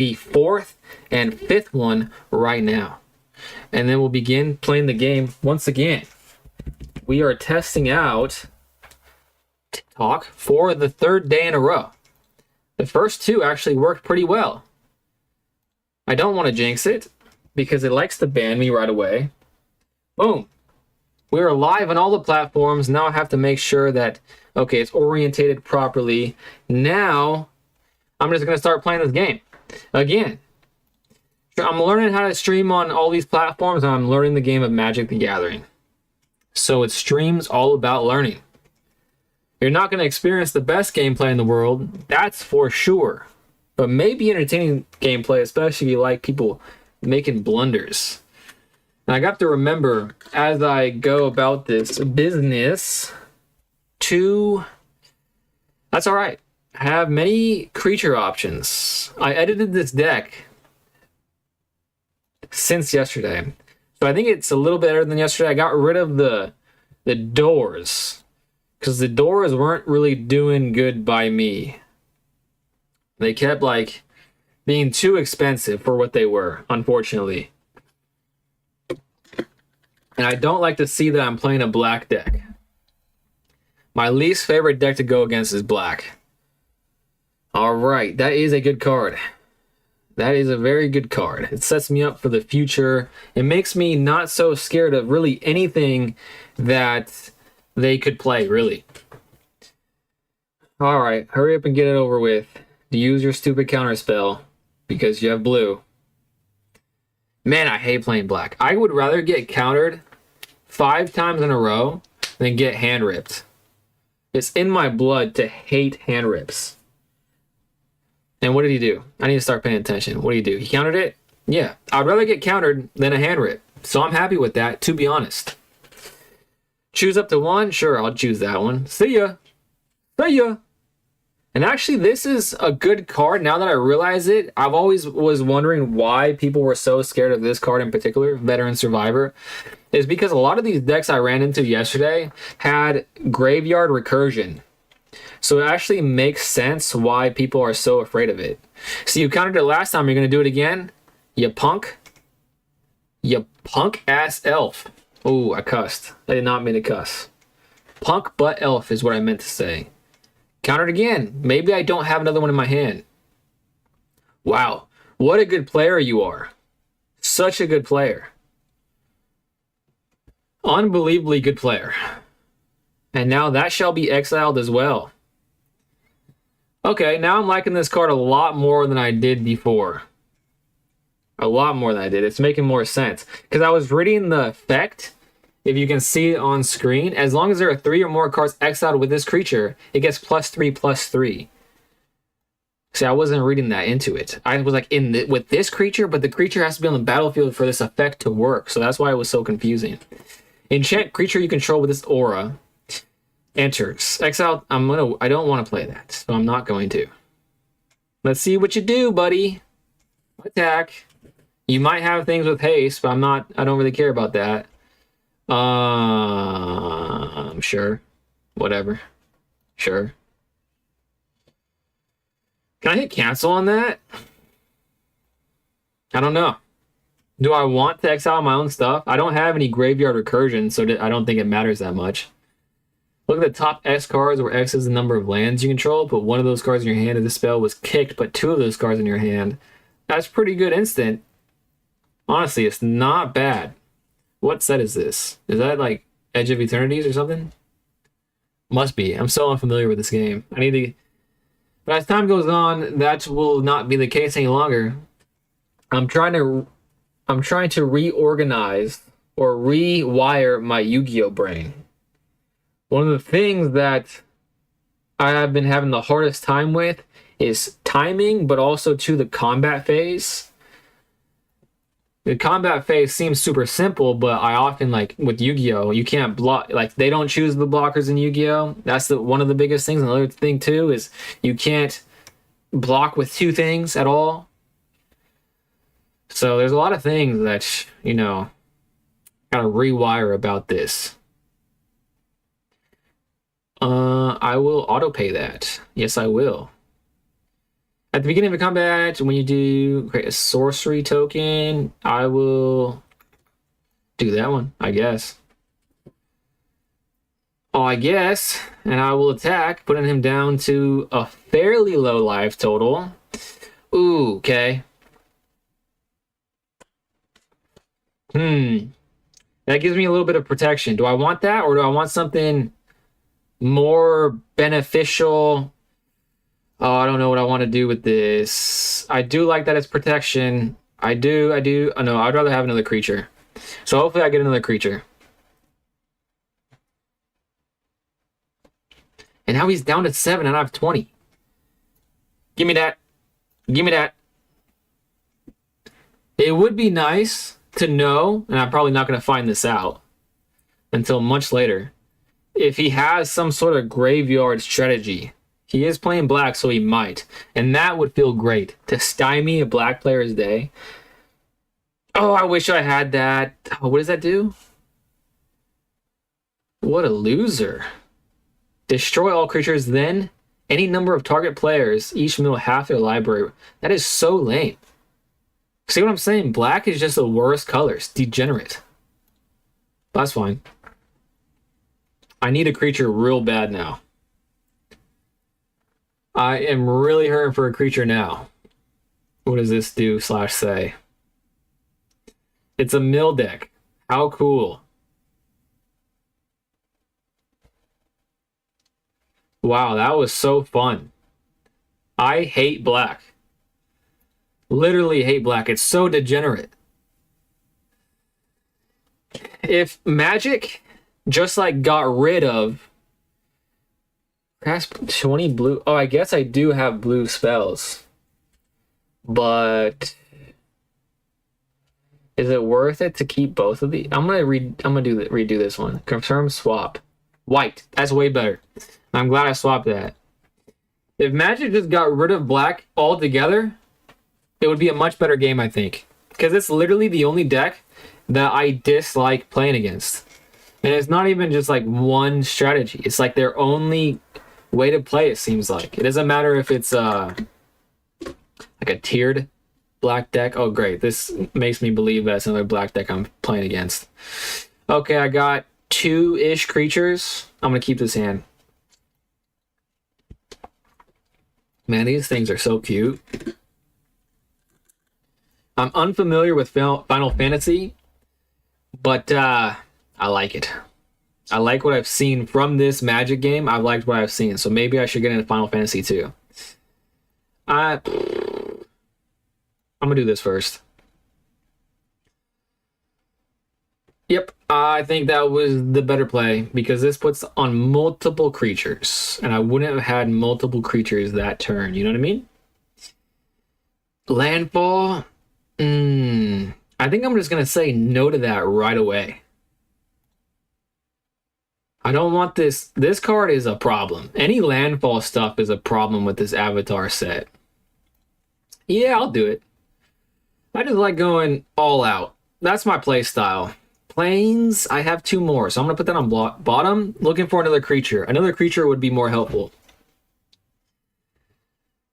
the fourth and fifth one right now. And then we'll begin playing the game once again. We are testing out TikTok for the third day in a row. The first two actually worked pretty well. I don't want to jinx it because it likes to ban me right away. Boom. We're live on all the platforms. Now I have to make sure that, okay, it's orientated properly. Now, I'm just going to start playing this game. Again, I'm learning how to stream on all these platforms, and I'm learning the game of Magic the Gathering. So it's streams all about learning. You're not going to experience the best gameplay in the world, that's for sure. But maybe entertaining gameplay, especially if you like people making blunders. And I got to remember, as I go about this business, that's all right, have many creature options. I edited this deck since yesterday, so I think it's a little better than yesterday. I got rid of the doors because the doors weren't really doing good by me. They kept like being too expensive for what they were, unfortunately. And I don't like to see that I'm playing a black deck. My least favorite deck to go against is black. All right, that is a good card. That is a very good card. It sets me up for the future. It makes me not so scared of really anything that they could play, really. All right, hurry up and get it over with. Use your stupid counter spell because you have blue. Man, I hate playing black. I would rather get countered 5 times in a row than get hand ripped. It's in my blood to hate hand rips. And what did he do? I need to start paying attention. What did he do? He countered it? Yeah. I'd rather get countered than a hand rip. So I'm happy with that, to be honest. Choose up to 1? Sure, I'll choose that one. See ya. See ya. And actually, this is a good card now that I realize it. I've always was wondering why people were so scared of this card in particular, Veteran Survivor. Is because a lot of these decks I ran into yesterday had Graveyard Recursion. So it actually makes sense why people are so afraid of it. So you countered it last time, you're going to do it again? You punk? You punk-ass elf. Ooh, I cussed. I did not mean to cuss. Punk butt elf is what I meant to say. Countered again. Maybe I don't have another one in my hand. Wow. What a good player you are. Such a good player. Unbelievably good player. And now that shall be exiled as well. Okay, now I'm liking this card a lot more than I did before. A lot more than I did. It's making more sense. Because I was reading the effect. If you can see it on screen, as long as there are 3 or more cards exiled with this creature, it gets +3/+3. See, I wasn't reading that into it. I was like with this creature, but the creature has to be on the battlefield for this effect to work. So that's why it was so confusing. Enchant creature you control with this aura. Enters. Exile. I don't want to play that, so I'm not going to. Let's see what you do, buddy. Attack. You might have things with haste, but I don't really care about that. Sure. Whatever. Sure. Can I hit cancel on that? I don't know. Do I want to exile my own stuff? I don't have any Graveyard Recursion, so I don't think it matters that much. Look at the top X cards, where X is the number of lands you control. Put one of those cards in your hand if the spell was kicked, but 2 of those cards in your hand. That's pretty good instant. Honestly, it's not bad. What set is this? Is that like Edge of Eternities or something? Must be. I'm so unfamiliar with this game. I need to... But as time goes on, that will not be the case any longer. I'm trying to reorganize or rewire my Yu-Gi-Oh brain. One of the things that I have been having the hardest time with is timing, but also to the combat phase. The combat phase seems super simple, but I often, like with Yu-Gi-Oh, you can't block, like they don't choose the blockers in Yu-Gi-Oh. That's one of the biggest things. Another thing too is you can't block with 2 things at all. So there's a lot of things that, gotta rewire about this. I will auto pay that. Yes, I will. At the beginning of a combat, when you do create a sorcery token, I will do that one, I guess. Oh, I guess. And I will attack, putting him down to a fairly low life total. Ooh, okay. That gives me a little bit of protection. Do I want that, or do I want something more beneficial? Oh, I don't know what I want to do with this. I do like that it's protection. I do. Oh, no, I'd rather have another creature. So hopefully I get another creature. And now he's down to 7 and I have 20. Give me that. Give me that. It would be nice to know, and I'm probably not going to find this out until much later, if he has some sort of graveyard strategy. He is playing black, so he might. And that would feel great. To stymie a black player's day. Oh, I wish I had that. Oh, what does that do? What a loser. Destroy all creatures, then any number of target players, each mill half their library. That is so lame. See what I'm saying? Black is just the worst colors. Degenerate. That's fine. I need a creature real bad now. I am really hurting for a creature now. What does this do / say? It's a mill deck. How cool. Wow, that was so fun. I hate black. Literally hate black. It's so degenerate. If Magic just like got rid of cast 20 blue. Oh, I guess I do have blue spells. But is it worth it to keep both of these? I'm gonna redo this one. Confirm swap. White. That's way better. I'm glad I swapped that. If Magic just got rid of black altogether, it would be a much better game, I think. Because it's literally the only deck that I dislike playing against. And it's not even just like one strategy. It's like their only way to play, it seems like. It doesn't matter if it's like a tiered black deck. Oh, great. This makes me believe that's another black deck I'm playing against. Okay, I got 2-ish creatures. I'm going to keep this hand. Man, these things are so cute. I'm unfamiliar with Final Fantasy, but I like it. I like what I've seen from this Magic game. I've liked what I've seen, so maybe I should get into Final Fantasy too. I'm gonna do this first. Yep, I think that was the better play because this puts on multiple creatures, and I wouldn't have had multiple creatures that turn. You know what I mean? Landfall. I think I'm just gonna say no to that right away. I don't want this. This card is a problem. Any landfall stuff is a problem with this avatar set. Yeah, I'll do it. I just like going all out. That's my play style. Planes, I have 2 more, so I'm going to put that on bottom. Looking for another creature. Another creature would be more helpful.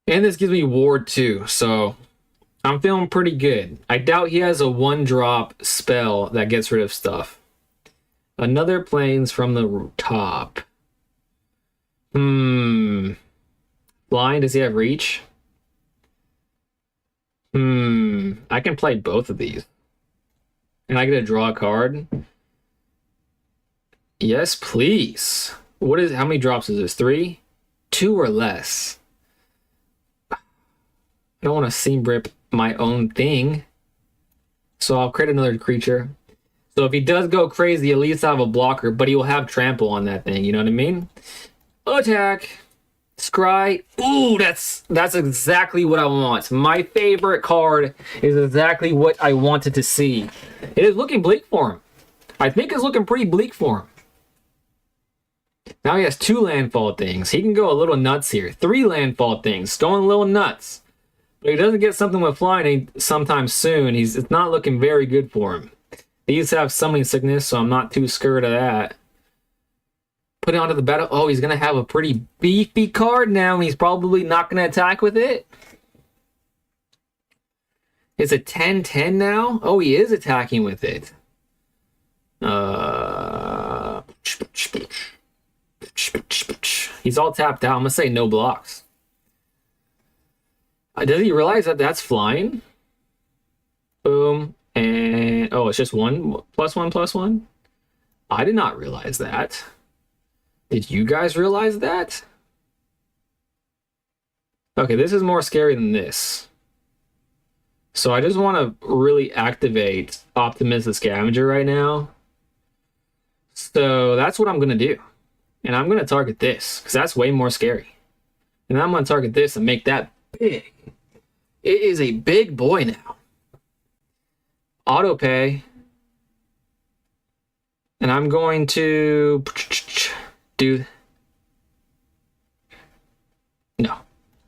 And this gives me ward too, so I'm feeling pretty good. I doubt he has a 1-drop spell that gets rid of stuff. Another planes from the top. Blind, does he have reach? I can play both of these. And I get to draw a card. Yes, please. How many drops is this? 3? 2 or less. I don't want to seam rip my own thing. So I'll create another creature. So if he does go crazy, at least I have a blocker, but he will have trample on that thing, you know what I mean? Attack. Scry. Ooh, that's exactly what I want. My favorite card is exactly what I wanted to see. It is looking bleak for him. I think it's looking pretty bleak for him. Now he has 2 landfall things. He can go a little nuts here. 3 landfall things. Going a little nuts. But he doesn't get something with flying sometime soon. It's not looking very good for him. These have summoning sickness, so I'm not too scared of that. Put it onto the battle. Oh, he's going to have a pretty beefy card now, and he's probably not going to attack with it. It's a 10-10 now? Oh, he is attacking with it. He's all tapped out. I'm gonna say no blocks. Does he realize that that's flying? Boom. And oh, it's just one plus one plus one. I did not realize that. Did you guys realize that? Okay, this is more scary than this. So I just want to really activate Optimus the Scavenger right now. So that's what I'm going to do. And I'm going to target this, because that's way more scary. And I'm going to target this and make that big. It is a big boy now. Auto pay. And I'm going to do... No.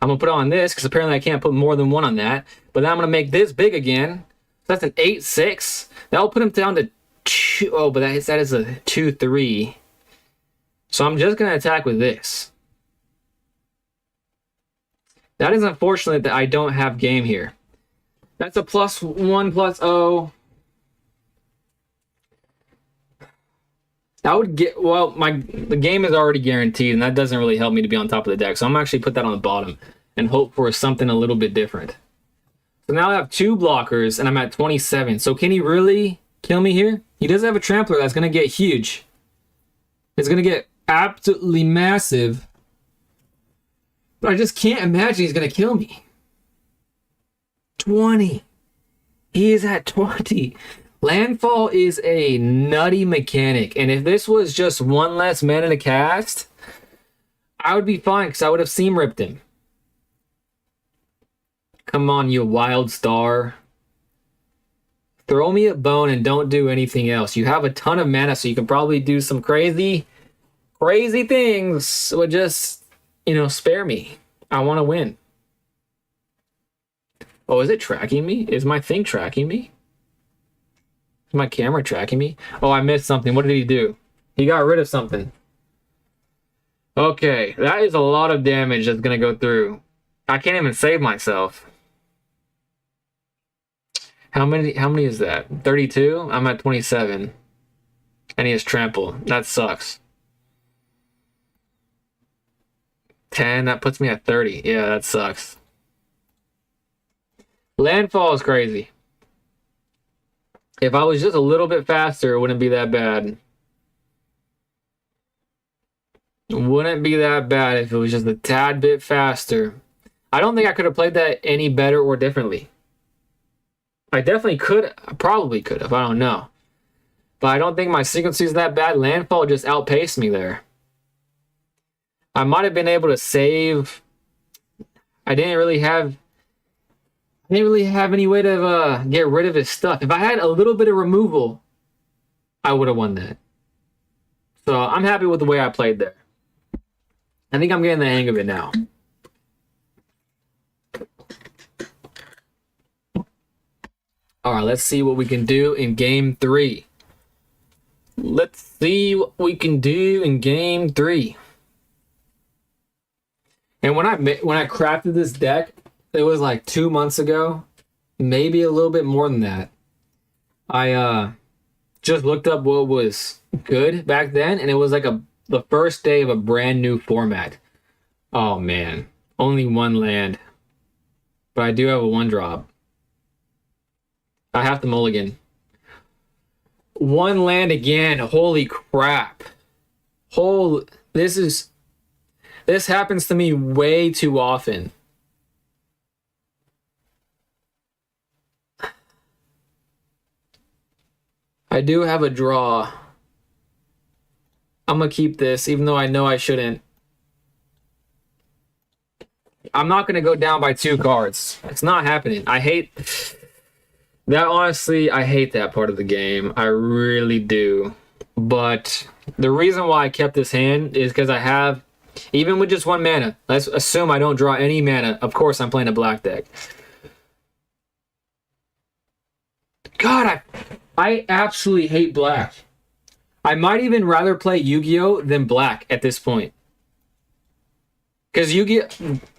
I'm going to put on this, because apparently I can't put more than one on that. But then I'm going to make this big again. So that's an 8-6. That'll put him down to 2. Oh, but that is a 2-3. So I'm just going to attack with this. That is unfortunate that I don't have game here. That's a +1 +0. I would get, well, the game is already guaranteed, and that doesn't really help me to be on top of the deck. So I'm actually put that on the bottom and hope for something a little bit different. So now I have 2 blockers, and I'm at 27. So can he really kill me here? He does have a trampler that's going to get huge. It's going to get absolutely massive. But I just can't imagine he's going to kill me. 20. He is at 20. Landfall is a nutty mechanic, and if this was just one less mana to cast, I would be fine because I would have seam ripped him. Come on, you wild star. Throw me a bone and don't do anything else. You have a ton of mana, so you can probably do some crazy things. So just, spare me. I want to win. Oh, is it tracking me? Is my thing tracking me? Is my camera tracking me? Oh, I missed something. What did he do? He got rid of something. Okay, that is a lot of damage that's going to go through. I can't even save myself. How many is that? 32? I'm at 27. And he has trample. That sucks. 10, that puts me at 30. Yeah, that sucks. Landfall is crazy. If I was just a little bit faster, it wouldn't be that bad. It wouldn't be that bad if it was just a tad bit faster. I don't think I could have played that any better or differently. I definitely could. I probably could have. I don't know. But I don't think my sequence is that bad. Landfall just outpaced me there. I might have been able to save. I didn't really have any way to get rid of his stuff. If I had a little bit of removal, I would have won that. So I'm happy with the way I played there. I think I'm getting the hang of it now. All right, let's see what we can do in game 3. Let's see what we can do in game 3. And when I crafted this deck, it was like 2 months ago, maybe a little bit more than that. I just looked up what was good back then, and it was like the first day of a brand new format. Oh man, only 1 land, but I do have a 1-drop. I have to mulligan. 1 land again. Holy crap! This happens to me way too often. I do have a draw. I'm gonna keep this, even though I know I shouldn't. I'm not gonna go down by 2 cards. It's not happening. I hate that. Honestly, I hate that part of the game. I really do. But the reason why I kept this hand is because I have, even with just 1 mana, let's assume I don't draw any mana. Of course, I'm playing a black deck. God, I absolutely hate black. I might even rather play Yu-Gi-Oh! Than black at this point. Because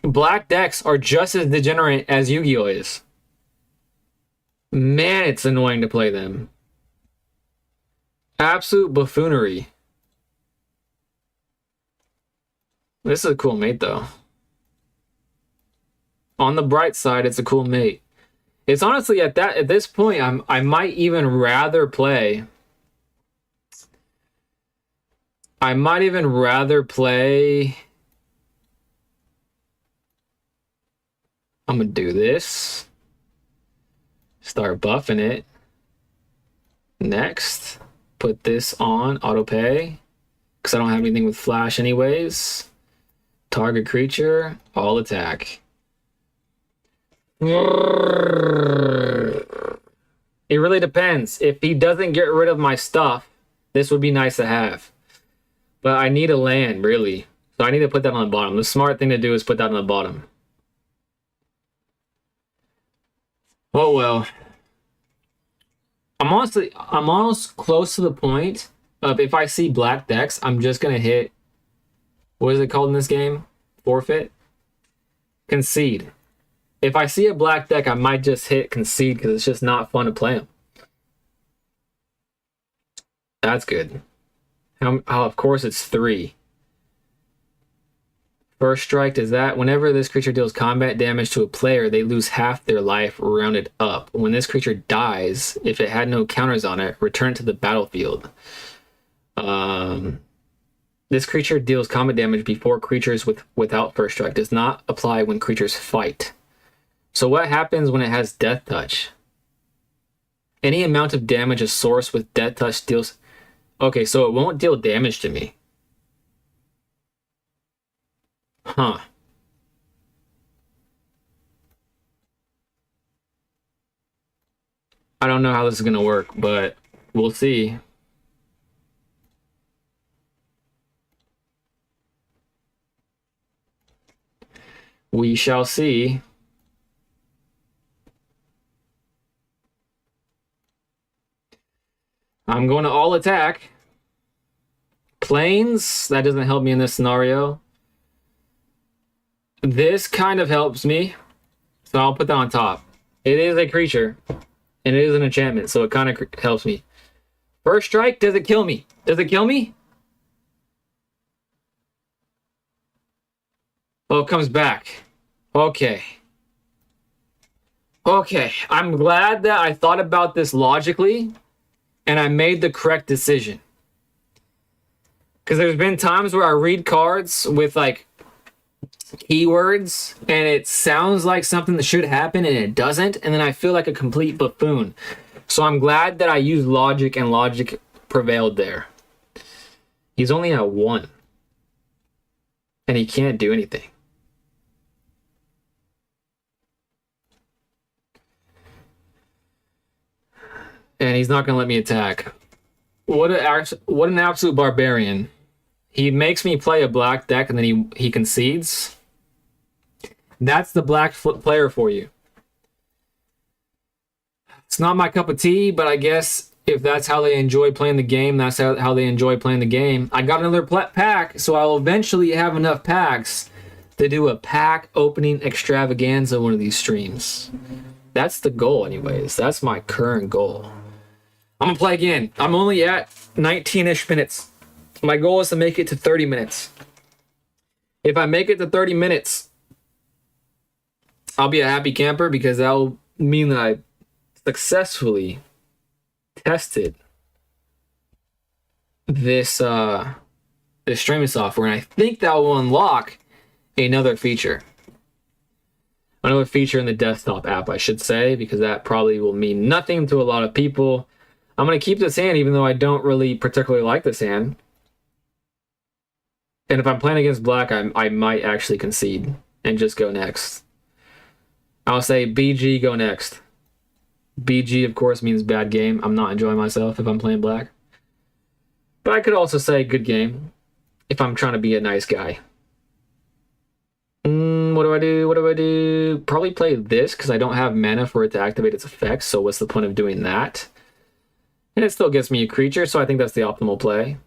black decks are just as degenerate as Yu-Gi-Oh! Is. and it's annoying to play them. Absolute buffoonery. This is a cool mate, though. On the bright side, it's a cool mate. It's honestly at this point, I might even rather play. I might even rather play. I'm gonna do this. Start buffing it. Next, put this on auto pay because I don't have anything with flash anyways. Target creature, all attack. It really depends. If he doesn't get rid of my stuff, this would be nice to have. But I need a land, really. So I need to put that on the bottom. The smart thing to do is put that on the bottom. Oh well. I'm almost close to the point of if I see black decks, I'm just gonna hit, what is it called in this game? Forfeit? Concede. If I see a black deck, I might just hit concede because it's just not fun to play them. That's good. Of course it's 3. First strike is that whenever this creature deals combat damage to a player, they lose half their life rounded up. When this creature dies, if it had no counters on it, return to the battlefield. This creature deals combat damage before creatures without first strike. Does not apply when creatures fight. So what happens when it has Death Touch? Any amount of damage a source with Death Touch deals... Okay, so it won't deal damage to me. Huh. I don't know how this is going to work, but we'll see. We shall see. I'm going to all attack. Planes, that doesn't help me in this scenario. This kind of helps me, so I'll put that on top. It is a creature, and it is an enchantment, so it kind of helps me. First strike, does it kill me? Does it kill me? Oh, it comes back. Okay. Okay, I'm glad that I thought about this logically, and I made the correct decision. Because there's been times where I read cards with, like, keywords and it sounds like something that should happen and it doesn't, and then I feel like a complete buffoon. So I'm glad that I used logic and logic prevailed there. He's only at 1 and he can't do anything. And he's not gonna let me attack. What an absolute barbarian. He makes me play a black deck and then he concedes. That's the black player for you. It's not my cup of tea, but I guess if that's how they enjoy playing the game, that's how they enjoy playing the game. I got another pack, so I'll eventually have enough packs to do a pack opening extravaganza one of these streams. That's the goal anyways. That's my current goal. I'm gonna play again. I'm only at 19-ish minutes. My goal is to make it to 30 minutes. If I make it to 30 minutes, I'll be a happy camper because that'll mean that I successfully tested this streaming software, and I think that will unlock another feature. Another feature in the desktop app, I should say, because that probably will mean nothing to a lot of people. I'm going to keep this hand even though I don't really particularly like this hand. And if I'm playing against black, I might actually concede and just go next. I'll say BG, go next. BG, of course, means bad game. I'm not enjoying myself if I'm playing black. But I could also say good game if I'm trying to be a nice guy. What do I do? What do I do? Probably play this because I don't have mana for it to activate its effects. So what's the point of doing that? And it still gets me a creature, so I think that's the optimal play.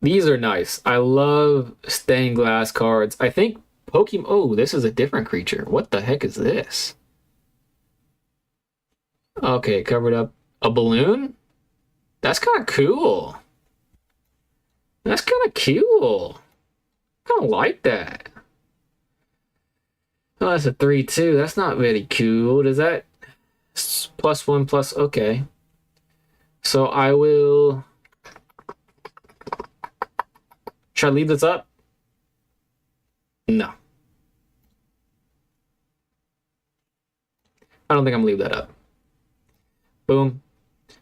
These are nice. I love stained glass cards. I think Pokemon. Oh, this is a different creature. What the heck is this? Okay, covered up a balloon. That's kind of cool. That's kind of cool. Kind of like that. Oh, that's a 3/2. That's not very cool. Does that +1 plus? Okay. So I will. Should I leave this up? No. I don't think I'm gonna leave that up. Boom.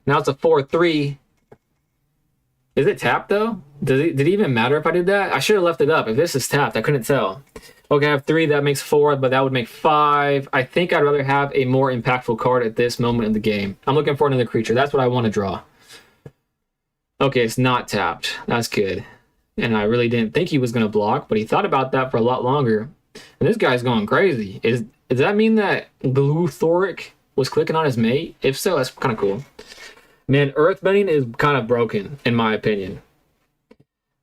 Now it's a 4/3. Is it tapped though? Did it even matter if I did that? I should have left it up. If this is tapped, I couldn't tell. Okay, I have 3. That makes 4, but that would make 5. I think I'd rather have a more impactful card at this moment in the game. I'm looking for another creature. That's what I want to draw. Okay, it's not tapped. That's good. And I really didn't think he was going to block, but he thought about that for a lot longer. And this guy's going crazy. Does that mean that Luthoric was clicking on his mate? If so, that's kind of cool. Man, Earthbending is kind of broken, in my opinion.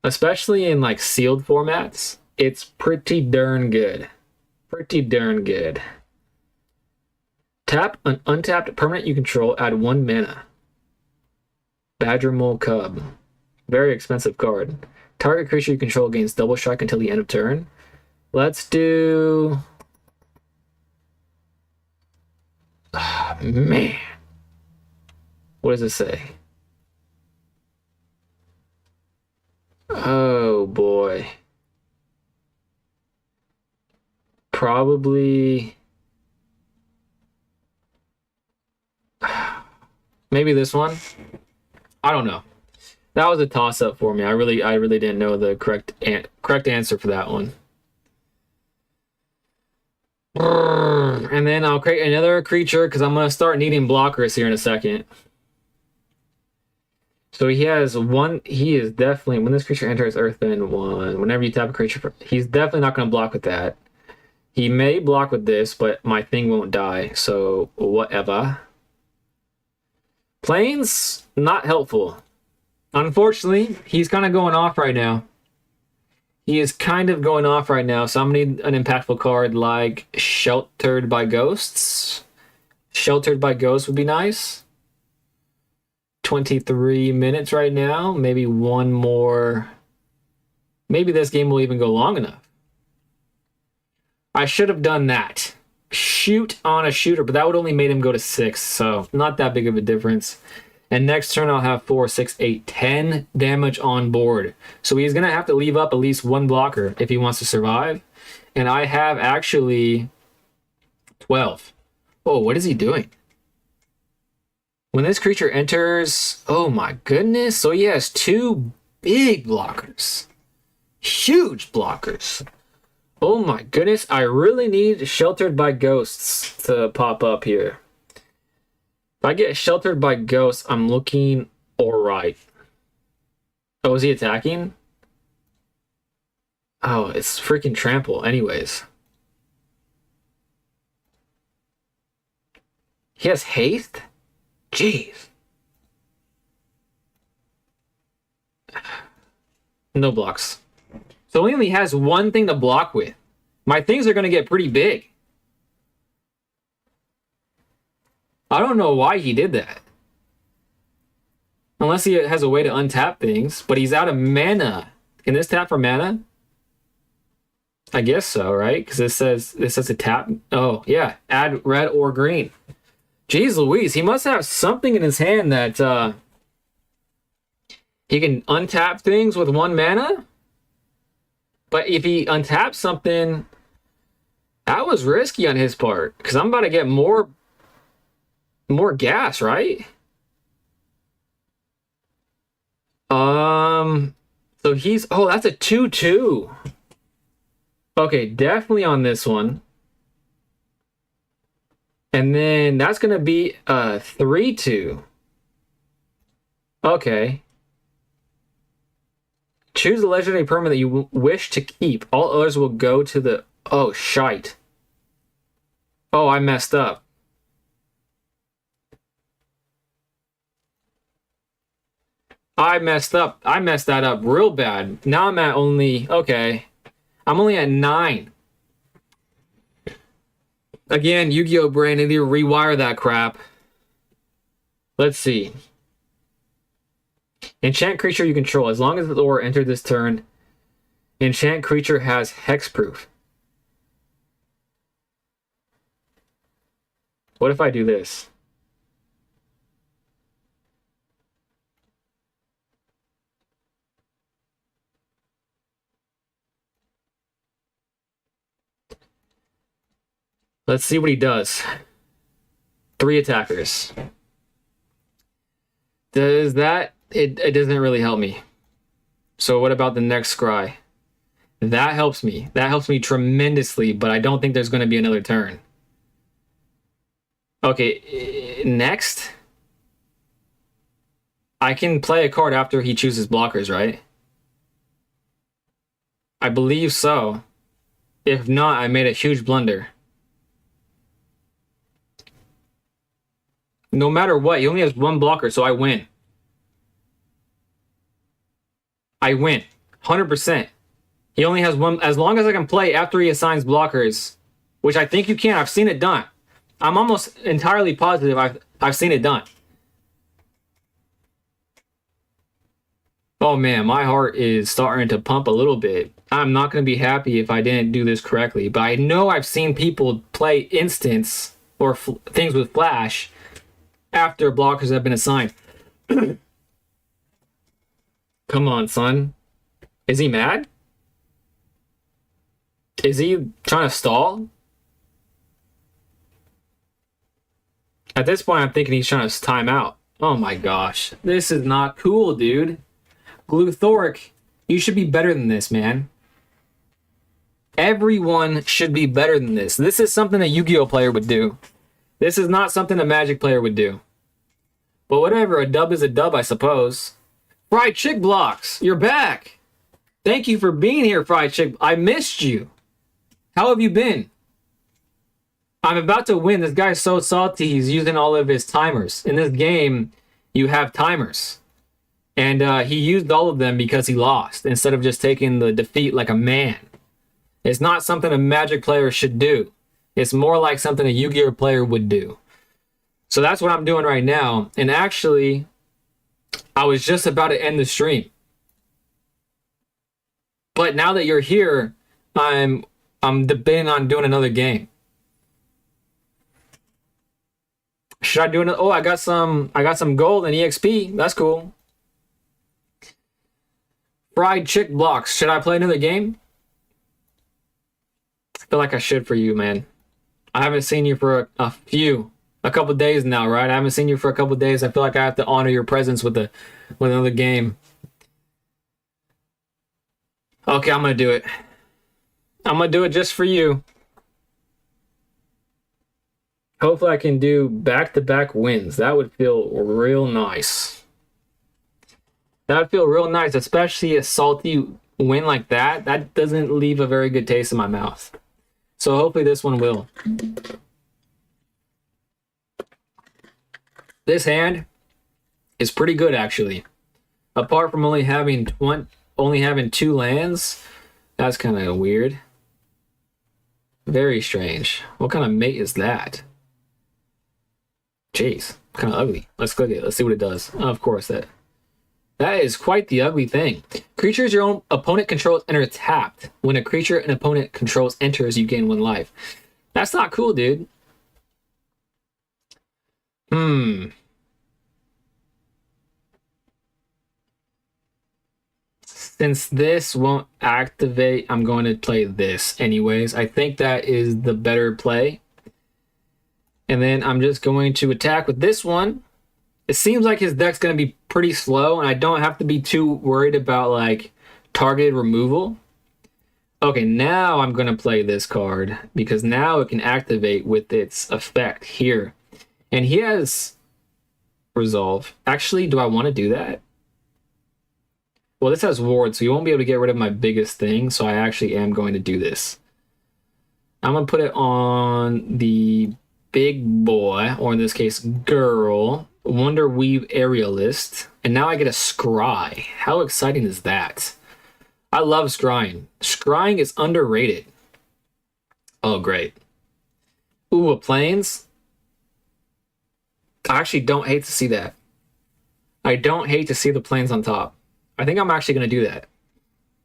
Especially in like sealed formats. It's pretty darn good. Pretty darn good. Tap an untapped permanent you control, add 1 mana. Badger Mole Cub. Very expensive card. Target creature you control gains double strike until the end of turn. Let's do... man. What does it say? Oh boy. Probably... maybe this one? I don't know. That was a toss-up for me. I really didn't know the correct answer for that one. And then I'll create another creature because I'm going to start needing blockers here in a second. So he has one. He is definitely, when this creature enters Earthbend 1, whenever you tap a creature, he's definitely not going to block with that. He may block with this, but my thing won't die. So whatever. Planes, not helpful. Unfortunately, he's kind of going off right now. He is kind of going off right now, so I'm going to need an impactful card like Sheltered by Ghosts. Sheltered by Ghosts would be nice. 23 minutes right now. Maybe one more. Maybe this game will even go long enough. I should have done that. Shoot on a shooter, but that would only made him go to 6, so not that big of a difference. And next turn I'll have 4, 6, 8, 10 damage on board. So he's going to have to leave up at least 1 blocker if he wants to survive. And I have actually 12. Oh, what is he doing? When this creature enters... oh my goodness. So he has 2 big blockers. Huge blockers. Oh my goodness. I really need Sheltered by Ghosts to pop up here. If I get Sheltered by Ghosts, I'm looking alright. Oh, is he attacking? Oh, it's freaking Trample anyways. He has Haste? Jeez. No blocks. So he only has 1 thing to block with. My things are going to get pretty big. I don't know why he did that. Unless he has a way to untap things, but he's out of mana. Can this tap for mana? I guess so, right? Because this says a tap. Oh, yeah. Add red or green. Jeez Louise, he must have something in his hand that he can untap things with 1 mana? But if he untaps something, that was risky on his part. Because I'm about to get more gas, right? So he's... oh, that's a 2/2. Okay, definitely on this one. And then that's going to be a 3/2. Okay. Choose a legendary permanent that you wish to keep. All others will go to the... oh, shite. Oh, I messed up. I messed up. I messed that up real bad. Now I'm at only... okay. I'm only at 9. Again, Yu-Gi-Oh! Brain, need to rewire that crap. Let's see. Enchant creature you control. As long as the lore entered this turn, enchant creature has hexproof. What if I do this? Let's see what he does. 3 attackers. Does that... It doesn't really help me. So what about the next scry? That helps me. That helps me tremendously, but I don't think there's going to be another turn. Okay, next. I can play a card after he chooses blockers, right? I believe so. If not, I made a huge blunder. No matter what, he only has 1 blocker, so I win. I win. 100%. He only has 1. As long as I can play after he assigns blockers, which I think you can. I've seen it done. I'm almost entirely positive I've seen it done. Oh man, my heart is starting to pump a little bit. I'm not going to be happy if I didn't do this correctly, but I know I've seen people play instants or things with flash after blockers have been assigned. Come on, son. Is he mad? Is he trying to stall? At this point, I'm thinking he's trying to time out. Oh my gosh. This is not cool, dude. Gluthoric, you should be better than this, man. Everyone should be better than this. This is something a Yu-Gi-Oh! Player would do. This is not something a Magic player would do. But whatever, a dub is a dub, I suppose. Fried Chick Blocks, you're back. Thank you for being here, Fried Chick. I missed you. How have you been? I'm about to win. This guy's so salty, he's using all of his timers. In this game, you have timers. And he used all of them because he lost, instead of just taking the defeat like a man. It's not something a Magic player should do. It's more like something a Yu-Gi-Oh! Player would do. So that's what I'm doing right now. And actually, I was just about to end the stream. But now that you're here, I'm debating on doing another game. Should I do another? Oh, I got some gold and EXP. That's cool. Fried Chick Blocks. Should I play another game? I feel like I should for you, man. I haven't seen you for a couple days now, right? I haven't seen you for a couple days. I feel like I have to honor your presence with another game. Okay, I'm gonna do it. I'm gonna do it just for you. Hopefully I can do back-to-back wins. That would feel real nice. That would feel real nice, especially a salty win like that. That doesn't leave a very good taste in my mouth. So hopefully this one will. This hand is pretty good, actually. Apart from only having 2 lands, that's kind of weird. Very strange. What kind of mate is that? Jeez, kind of ugly. Let's click it. Let's see what it does. Oh, of course, that is quite the ugly thing. Creatures your own opponent controls enter tapped. When a creature an opponent controls enters, you gain 1 life. That's not cool, dude. Since this won't activate, I'm going to play this anyways. I think that is the better play. And then I'm just going to attack with this one. It seems like his deck's going to be pretty slow, and I don't have to be too worried about like targeted removal. Okay, now I'm going to play this card because now it can activate with its effect here. And he has resolve. Actually, do I want to do that? Well, this has ward, so you won't be able to get rid of my biggest thing, so I actually am going to do this. I'm going to put it on the big boy, or in this case, girl, Wonder Weave Aerialist, and now I get a Scry. How exciting is that? I love scrying. Scrying is underrated. Oh, great. Ooh, a plains. I actually don't hate to see that. I don't hate to see the plains on top. I think I'm actually going to do that.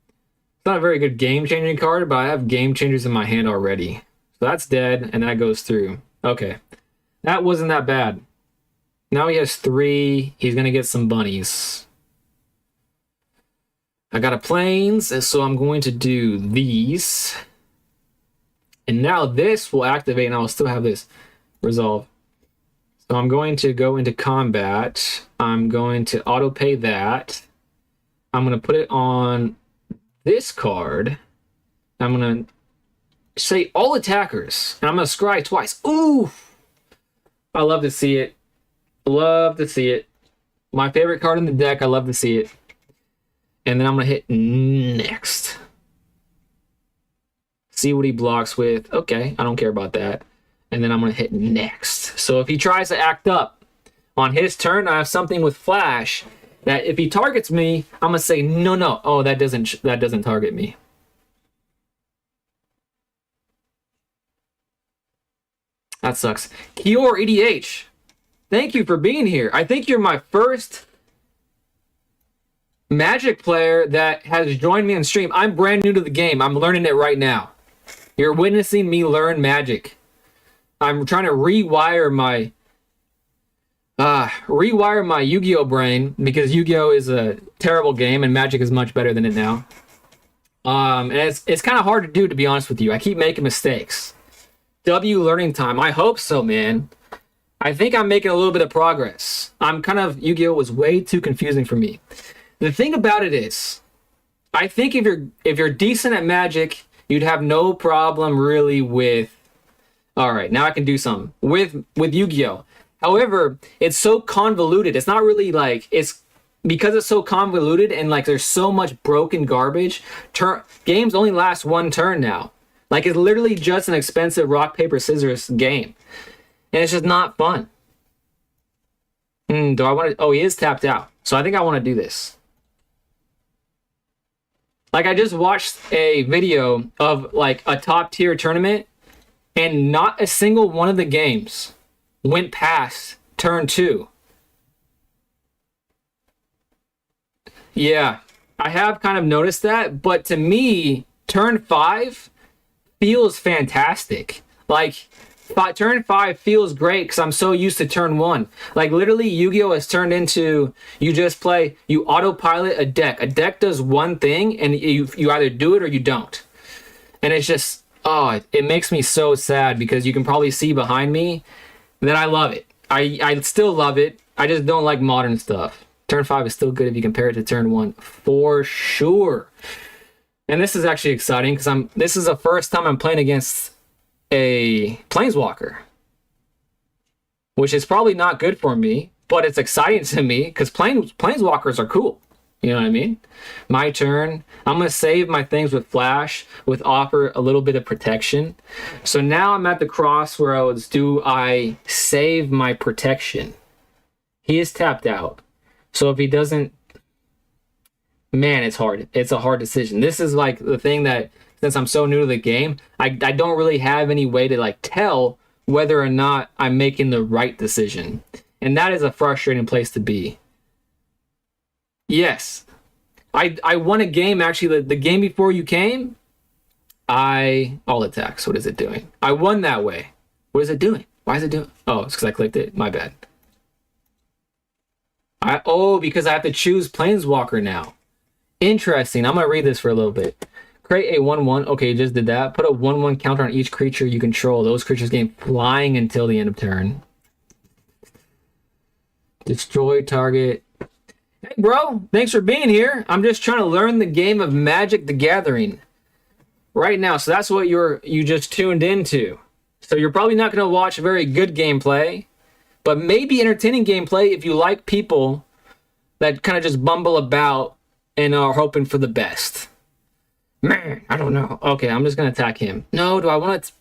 It's not a very good game-changing card, but I have game changers in my hand already. So that's dead, and that goes through. Okay. That wasn't that bad. Now he has 3. He's going to get some bunnies. I got a plains, so I'm going to do these. And now this will activate, and I'll still have this resolve. So I'm going to go into combat. I'm going to auto pay that. I'm going to put it on this card. I'm going to say all attackers. And I'm going to scry twice. Ooh! I love to see it. Love to see it. My favorite card in the deck. I love to see it. And then I'm going to hit next. See what he blocks with. Okay, I don't care about that. And then I'm going to hit next. So if he tries to act up on his turn, I have something with flash that if he targets me, I'm going to say, no. Oh, that doesn't target me. That sucks. Kior EDH, thank you for being here. I think you're my first Magic player that has joined me on stream. I'm brand new to the game. I'm learning it right now. You're witnessing me learn Magic. I'm trying to rewire my Yu-Gi-Oh brain because Yu-Gi-Oh is a terrible game and Magic is much better than it now. And it's kind of hard to do, to be honest with you. I keep making mistakes. W learning time. I hope so, man. I think I'm making a little bit of progress. Yu-Gi-Oh was way too confusing for me. The thing about it is, I think if you're decent at Magic, you'd have no problem really with. All right, now I can do something with Yu-Gi-Oh. However, it's so convoluted. It's not really like it's because it's so convoluted and like there's so much broken garbage. Games only last one turn now. Like it's literally just an expensive rock paper scissors game, and it's just not fun. Do I want to? Oh, he is tapped out, so I think I want to do this. Like I just watched a video of like a top tier tournament. And not a single one of the games went past turn 2. Yeah, I have kind of noticed that. But to me, turn 5 feels fantastic. Like, turn 5 feels great because I'm so used to turn 1. Like, literally, Yu-Gi-Oh! Has turned into you just play, you autopilot a deck. A deck does one thing, and you either do it or you don't. And it's just. Oh, it makes me so sad because you can probably see behind me that I love it. I still love it. I just don't like modern stuff. Turn 5 is still good if you compare it to turn 1, for sure. And this is actually exciting because this is the first time I'm playing against a Planeswalker, which is probably not good for me, but it's exciting to me because Planeswalkers are cool. You know what I mean? My turn. I'm going to save my things with flash, with offer a little bit of protection. So now I'm at the crossroads. Do I save my protection? He is tapped out. So if he doesn't, man, it's hard. It's a hard decision. This is like the thing that, since I'm so new to the game, I don't really have any way to like tell whether or not I'm making the right decision. And that is a frustrating place to be. Yes, I won a game, actually, the game before you came, all attacks, what is it doing? I won that way. What is it doing? Why is it doing? Oh, it's because I clicked it, my bad. Because I have to choose Planeswalker now. Interesting, I'm going to read this for a little bit. Create a 1/1, okay, you just did that. Put a 1/1 counter on each creature you control. Those creatures gain flying until the end of turn. Destroy target. Hey, bro, thanks for being here. I'm just trying to learn the game of Magic the Gathering right now. So that's what you just tuned into. So you're probably not going to watch very good gameplay, but maybe entertaining gameplay if you like people that kind of just bumble about and are hoping for the best. Man, I don't know. Okay, I'm just going to attack him. No, do I want to?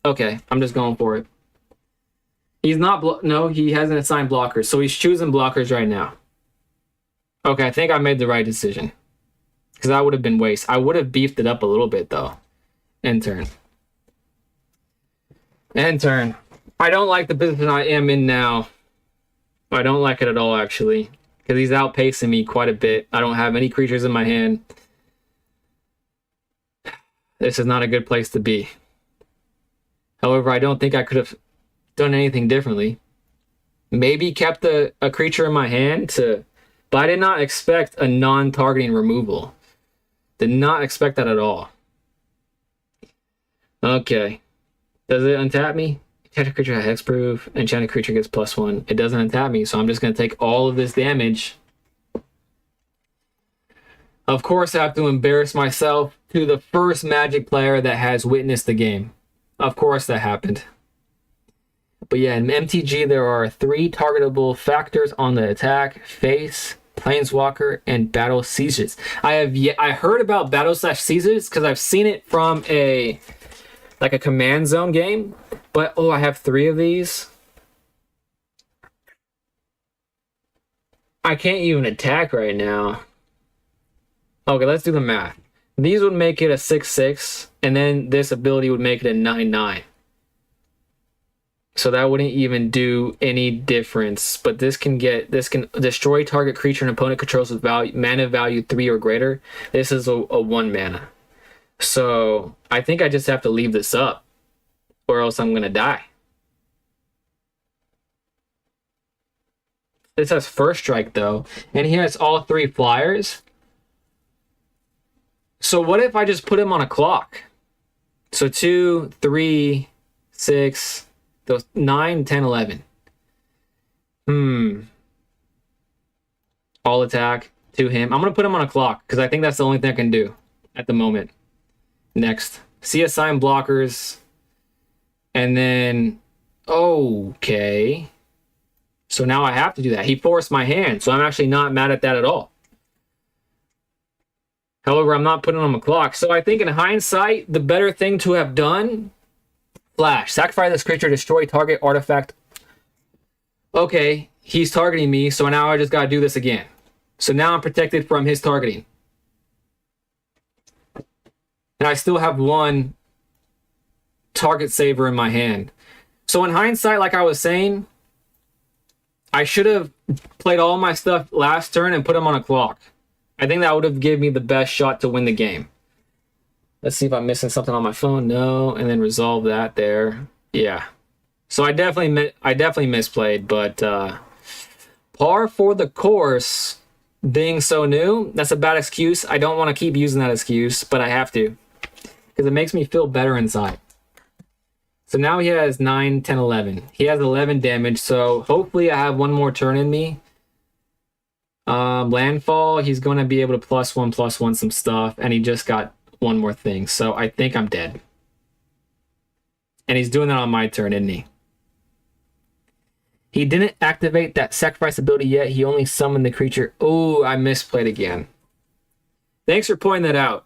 Okay, I'm just going for it. He's not... No, he hasn't assigned blockers, so he's choosing blockers right now. Okay, I think I made the right decision. Because that would have been waste. I would have beefed it up a little bit, though. End turn. End turn. I don't like the position I am in now. I don't like it at all, actually. Because he's outpacing me quite a bit. I don't have any creatures in my hand. This is not a good place to be. However, I don't think I could have done anything differently. Maybe kept a creature in my hand but I did not expect a non-targeting removal. Did not expect that at all. Okay. Does it untap me? Enchanted creature has hexproof. Enchanted creature gets +1. It doesn't untap me, so I'm just going to take all of this damage. Of course, I have to embarrass myself to the first Magic player that has witnessed the game. Of course that happened. But yeah, in MTG, there are 3 targetable factors on the attack: face, planeswalker, and battle sieges. I heard about battle/sieges because I've seen it from a command zone game, but I have 3 of these. I can't even attack right now. Okay, let's do the math. These would make it a 6/6, and then this ability would make it a 9/9. So that wouldn't even do any difference. But this can destroy target creature an opponent controls with mana value 3 or greater. This is a 1 mana. So I think I just have to leave this up, or else I'm gonna die. This has first strike though, and he has all 3 flyers. So what if I just put him on a clock? So 2, 3, 6, those 9, 10, 11. All attack to him. I'm gonna put him on a clock because I think that's the only thing I can do at the moment. Next, see assign blockers, and then okay. So now I have to do that. He forced my hand, so I'm actually not mad at that at all. However, I'm not putting on a clock. So I think in hindsight, the better thing to have done, flash, sacrifice this creature, destroy target artifact. Okay, he's targeting me, so now I just gotta do this again. So now I'm protected from his targeting. And I still have 1 target saver in my hand. So in hindsight, like I was saying, I should have played all my stuff last turn and put him on a clock. I think that would have given me the best shot to win the game. Let's see if I'm missing something on my phone. No, and then resolve that there. Yeah. So I definitely misplayed, but par for the course. Being so new, that's a bad excuse. I don't want to keep using that excuse, but I have to because it makes me feel better inside. So now he has 9, 10, 11. He has 11 damage, so hopefully I have 1 more turn in me. Landfall, he's going to be able to +1/+1 some stuff, and he just got 1 more thing, so I think I'm dead. And he's doing that on my turn, isn't he? He didn't activate that sacrifice ability yet. He only summoned the creature. Oh, I misplayed again. Thanks for pointing that out.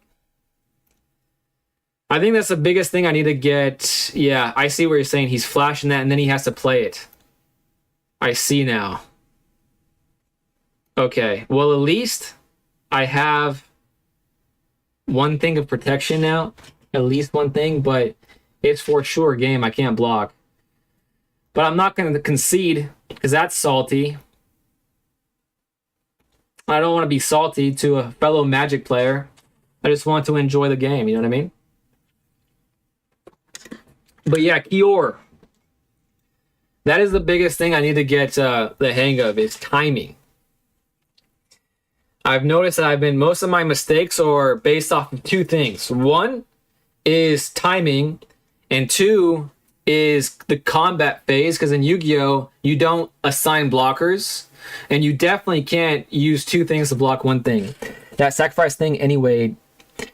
I think that's the biggest thing I need to get. Yeah, I see what you're saying. He's flashing that, and then he has to play it. I see now. Okay, well, at least I have 1 thing of protection now. At least 1 thing, but it's for sure game. I can't block. But I'm not going to concede because that's salty. I don't want to be salty to a fellow Magic player. I just want to enjoy the game, you know what I mean? But yeah, Kior. That is the biggest thing I need to get the hang of is timing. I've noticed that most of my mistakes are based off of 2 things. 1 is timing, and 2 is the combat phase, because in Yu-Gi-Oh! You don't assign blockers, and you definitely can't use 2 things to block 1 thing. That sacrifice thing, anyway,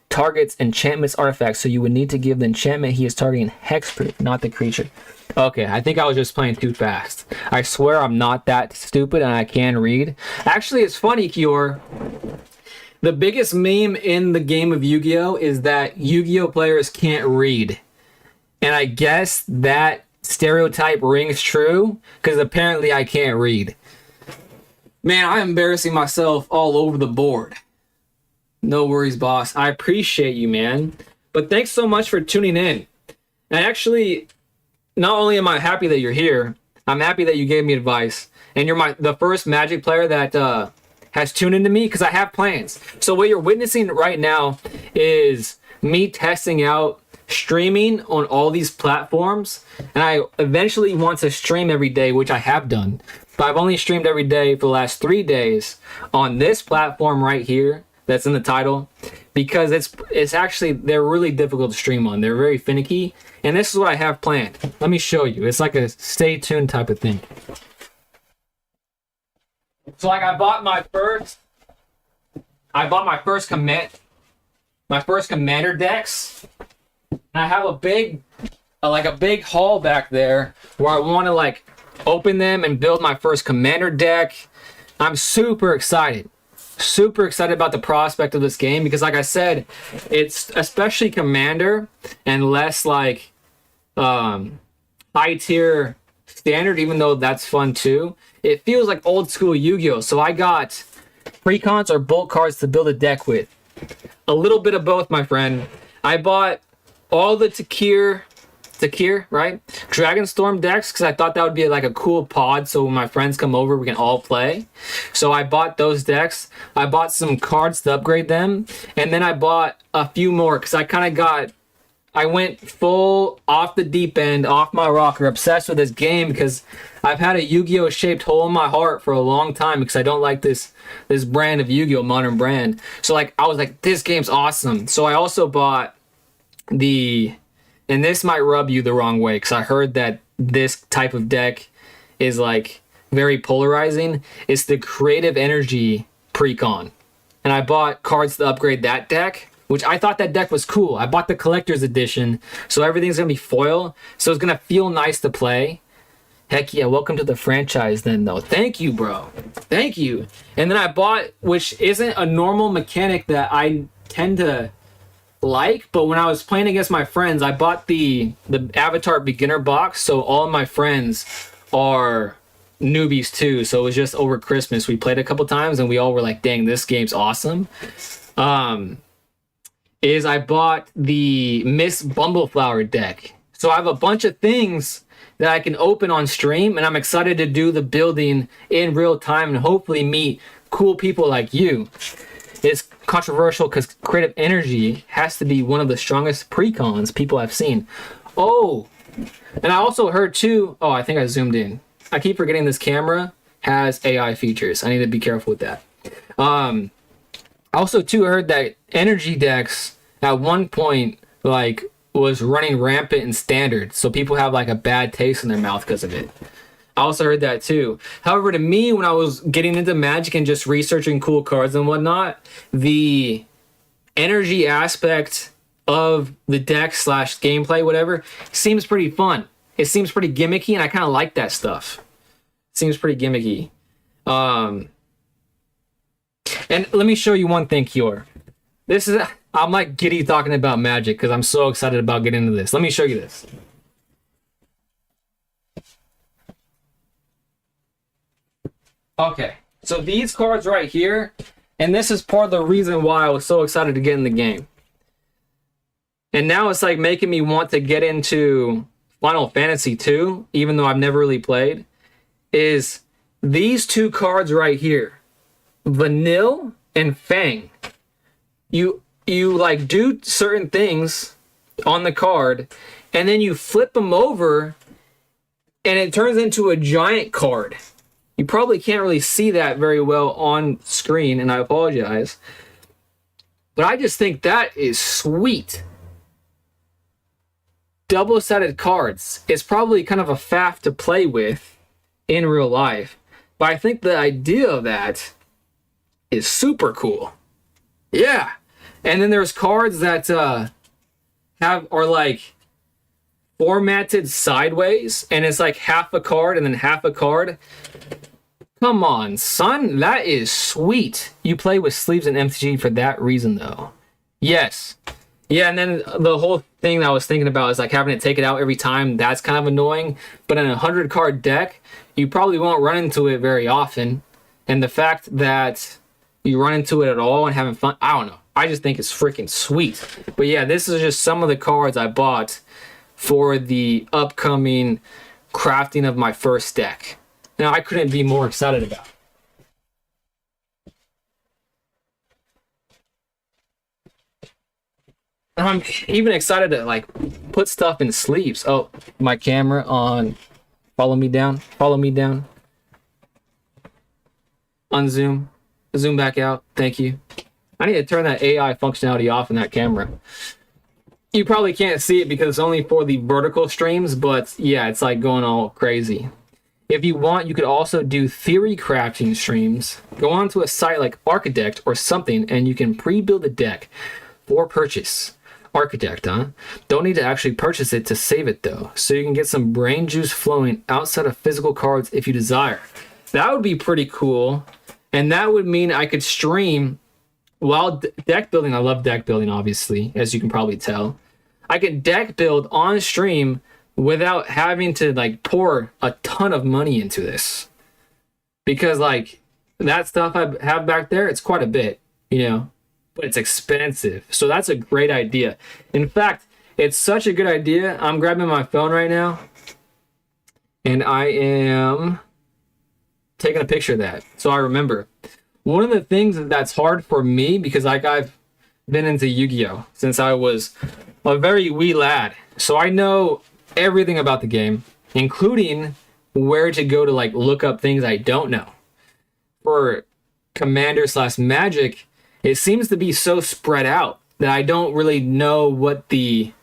targets enchantments artifacts, so you would need to give the enchantment he is targeting hexproof, not the creature. Okay, I think I was just playing too fast. I swear I'm not that stupid and I can read. Actually, it's funny, Kior. The biggest meme in the game of Yu-Gi-Oh! Is that Yu-Gi-Oh! Players can't read. And I guess that stereotype rings true, because apparently I can't read. Man, I'm embarrassing myself all over the board. No worries, boss. I appreciate you, man. But thanks so much for tuning in. And actually, not only am I happy that you're here, I'm happy that you gave me advice, and you're the first Magic player that has tuned into me because I have plans. So what you're witnessing right now is me testing out streaming on all these platforms, and I eventually want to stream every day, which I have done. But I've only streamed every day for the last 3 days on this platform right here that's in the title, because it's actually, they're really difficult to stream on. They're very finicky, and this is what I have planned. Let me show you. It's like a stay tuned type of thing. So like I bought my first commander decks, and I have a big haul back there where I want to like open them and build my first commander deck. I'm super excited about the prospect of this game because, like I said, it's especially commander and less like high tier standard, even though that's fun too. It feels like old school Yu-Gi-Oh! So I got precons or bulk cards to build a deck with. A little bit of both, my friend. I bought all the Takir, right? Dragonstorm decks, because I thought that would be like a cool pod, so when my friends come over, we can all play. So I bought those decks. I bought some cards to upgrade them, and then I bought a few more, because I went full off the deep end, off my rocker, obsessed with this game, because I've had a Yu-Gi-Oh! Shaped hole in my heart for a long time, because I don't like this brand of Yu-Gi-Oh! Modern brand. So like, I was like, this game's awesome. So I also bought and this might rub you the wrong way, because I heard that this type of deck is like very polarizing. It's the Creative Energy Precon. And I bought cards to upgrade that deck, which I thought that deck was cool. I bought the collector's edition, so everything's going to be foil, so it's going to feel nice to play. Heck yeah, welcome to the franchise then, though. Thank you, bro. Thank you. And then I bought, which isn't a normal mechanic that I tend to like, but when I was playing against my friends, I bought the Avatar beginner box, so all of my friends are newbies too. So it was just over Christmas. We played a couple times and we all were like, dang, this game's awesome. I bought the Miss Bumbleflower deck. So I have a bunch of things that I can open on stream, and I'm excited to do the building in real time and hopefully meet cool people like you. It's controversial because Creative Energy has to be one of the strongest precons people have seen. Oh, and I also heard too, I think I zoomed in. I keep forgetting this camera has AI features. I need to be careful with that. I also too heard that energy decks at one point like was running rampant in standard, so people have like a bad taste in their mouth because of it. I also heard that too. However, to me, when I was getting into Magic and just researching cool cards and whatnot, the energy aspect of the deck / gameplay, whatever, seems pretty fun. It seems pretty gimmicky, and I kind of like that stuff. It seems pretty gimmicky. And let me show you one thing, Kior. I'm like giddy talking about Magic because I'm so excited about getting into this. Let me show you this. Okay, so these cards right here, and this is part of the reason why I was so excited to get in the game. And now it's like making me want to get into Final Fantasy 2, even though I've never really played, is these two cards right here, Vanille and Fang. You like do certain things on the card, and then you flip them over, and it turns into a giant card. You probably can't really see that very well on screen, and I apologize. But I just think that is sweet. Double-sided cards. It's probably kind of a faff to play with in real life. But I think the idea of that is super cool. Yeah. And then there's cards that are like formatted sideways, and it's like half a card and then half a card. Come on, son, that is sweet. You play with sleeves and MTG for that reason, though. Yes. Yeah, and then the whole thing that I was thinking about is like having to take it out every time. That's kind of annoying. But in a 100-card deck, you probably won't run into it very often. And the fact that you run into it at all and having fun, I don't know. I just think it's freaking sweet. But yeah, this is just some of the cards I bought for the upcoming crafting of my first deck. Now, I couldn't be more excited about it. And I'm even excited to like put stuff in sleeves. Oh, my camera on. Follow me down. Follow me down. Unzoom. Zoom back out. Thank you. I need to turn that AI functionality off in that camera. You probably can't see it because it's only for the vertical streams, but yeah, it's like going all crazy. If you want, you could also do theory crafting streams. Go onto a site like Architect or something, and you can pre-build a deck for purchase. Architect, huh? Don't need to actually purchase it to save it though, so you can get some brain juice flowing outside of physical cards if you desire. That would be pretty cool, and that would mean I could stream while deck building. I love deck building, obviously, as you can probably tell. I could deck build on stream without having to like pour a ton of money into this, because like that stuff I have back there, it's quite a bit, you know, but it's expensive. So that's a great idea. In fact, it's such a good idea. I'm grabbing my phone right now and I am taking a picture of that so I remember. One of the things that's hard for me, because like I've been into Yu-Gi-Oh since I was a very wee lad, so I know everything about the game, including where to go to like look up things I don't know. For Commander/Magic, it seems to be so spread out that I don't really know what the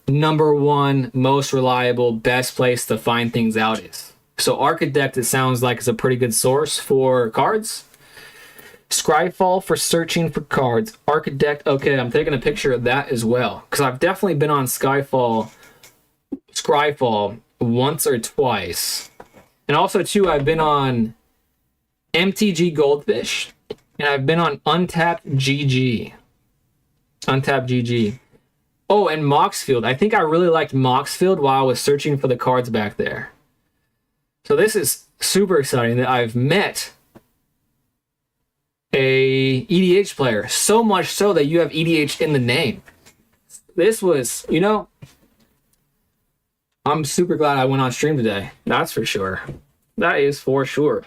number one most reliable best place to find things out is. So Architect, it sounds like, is a pretty good source for cards. Scryfall for searching for cards. Architect, okay, I'm taking a picture of that as well, because I've definitely been on Scryfall once or twice. And also too, I've been on MTG Goldfish, and I've been on Untapped GG. Untapped GG. Oh, and Moxfield. I think I really liked Moxfield while I was searching for the cards back there. So this is super exciting that I've met a EDH player, so much so that you have EDH in the name. This was, you know, I'm super glad I went on stream today. That's for sure. That is for sure.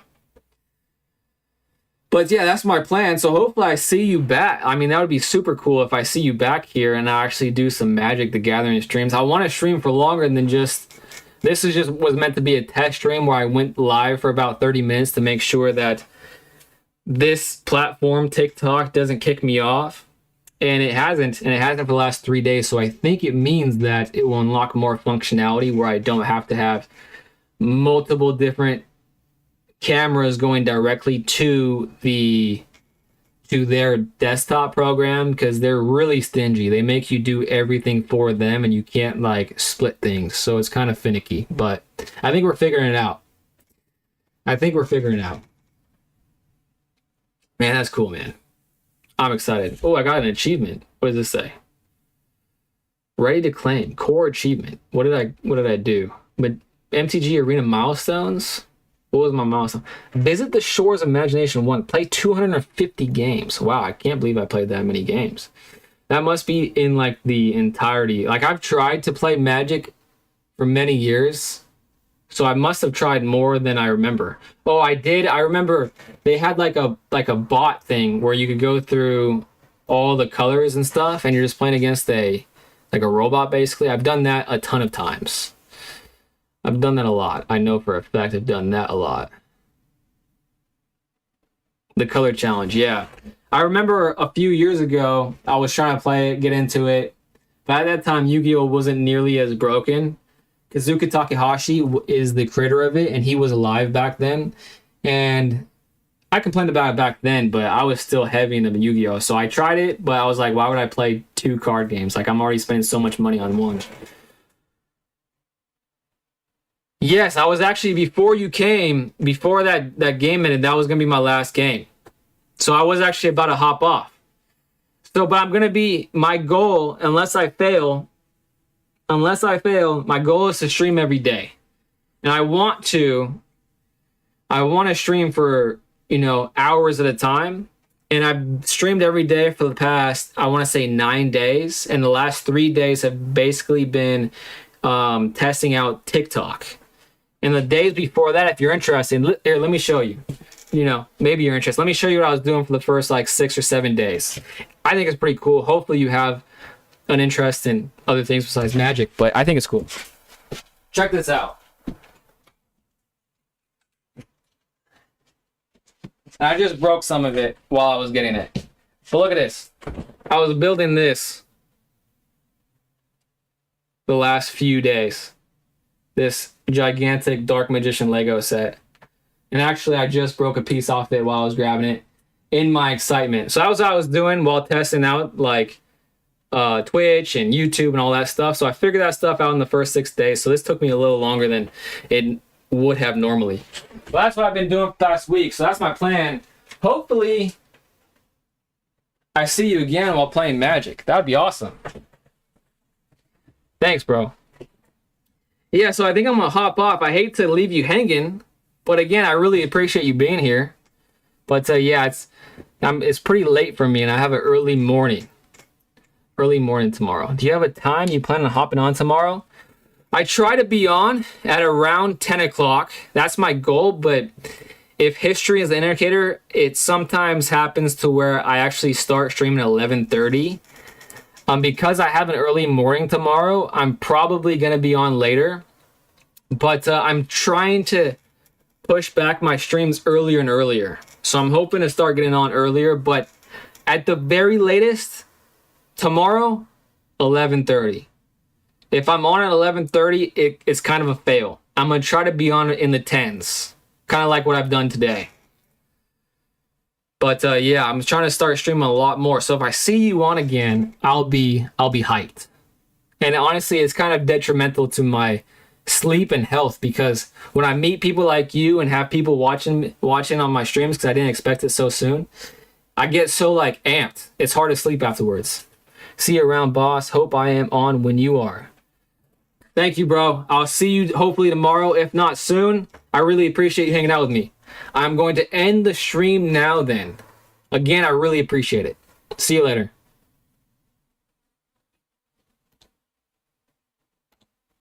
But yeah, that's my plan. So hopefully I see you back. I mean, that would be super cool if I see you back here and I actually do some Magic the Gathering streams. I want to stream for longer than just, this is just was meant to be a test stream where I went live for about 30 minutes to make sure that this platform, TikTok, doesn't kick me off. And it hasn't for the last 3 days. So I think it means that it will unlock more functionality where I don't have to have multiple different cameras going directly to their desktop program, because they're really stingy. They make you do everything for them and you can't like split things. So it's kind of finicky, but I think we're figuring it out. Man, that's cool, man. I'm excited. Oh, I got an achievement. What does this say? Ready to claim. Core achievement. What did I do? But MTG Arena milestones? What was my milestone? Visit the Shores of Imagination 1. Play 250 games. Wow, I can't believe I played that many games. That must be in like the entirety. Like I've tried to play Magic for many years, so I must have tried more than I remember. Oh, I did. I remember they had like a bot thing where you could go through all the colors and stuff, and you're just playing against a robot basically. I've done that a ton of times. I've done that a lot. I know for a fact I've done that a lot. The color challenge, yeah. I remember a few years ago, I was trying to play it, get into it. But at that time, Yu-Gi-Oh! Wasn't nearly as broken. Kazuka Takahashi is the creator of it, and he was alive back then. And I complained about it back then, but I was still heavy into Yu-Gi-Oh! So I tried it, but I was like, why would I play 2 card games? Like, I'm already spending so much money on one. Yes, I was actually, before you came, before that game ended, that was going to be my last game. So I was actually about to hop off. So, but I'm going to be, my goal, unless I fail, my goal is to stream every day. And I want to stream for, hours at a time. And I've streamed every day for the past, I want to say 9 days. And the last 3 days have basically been testing out TikTok. And the days before that, if you're interested, here, let me show you. You know, maybe you're interested. Let me show you what I was doing for the first like 6 or 7 days. I think it's pretty cool. Hopefully you have an interest in other things besides magic, but I think it's cool. Check this out. I just broke some of it while I was getting it. But look at this. I was building this the last few days. This gigantic Dark Magician Lego set. And actually, I just broke a piece off it while I was grabbing it in my excitement. So that was what I was doing while testing out like Twitch and YouTube and all that stuff. So I figured that stuff out in the first 6 days. So this took me a little longer than it would have normally. But that's what I've been doing for the past week. So that's my plan. Hopefully, I see you again while playing Magic. That would be awesome. Thanks, bro. Yeah, so I think I'm going to hop off. I hate to leave you hanging. But again, I really appreciate you being here. But yeah, it's pretty late for me, and I have an early morning tomorrow. Do you have a time you plan on hopping on tomorrow? I try to be on at around 10 o'clock. That's my goal, but if history is the indicator, it sometimes happens to where I actually start streaming at 11:30. Because I have an early morning tomorrow, I'm probably going to be on later. But I'm trying to push back my streams earlier and earlier. So I'm hoping to start getting on earlier, but at the very latest, tomorrow, 11:30. If I'm on at 11:30, it's kind of a fail. I'm going to try to be on in the 10s, kind of like what I've done today. But yeah, I'm trying to start streaming a lot more. So if I see you on again, I'll be hyped. And honestly, it's kind of detrimental to my sleep and health, because when I meet people like you and have people watching on my streams, because I didn't expect it so soon, I get so like amped. It's hard to sleep afterwards. See you around, boss. Hope I am on when you are. Thank you, bro. I'll see you hopefully tomorrow, if not soon. I really appreciate you hanging out with me. I'm going to end the stream now then. Again, I really appreciate it. See you later.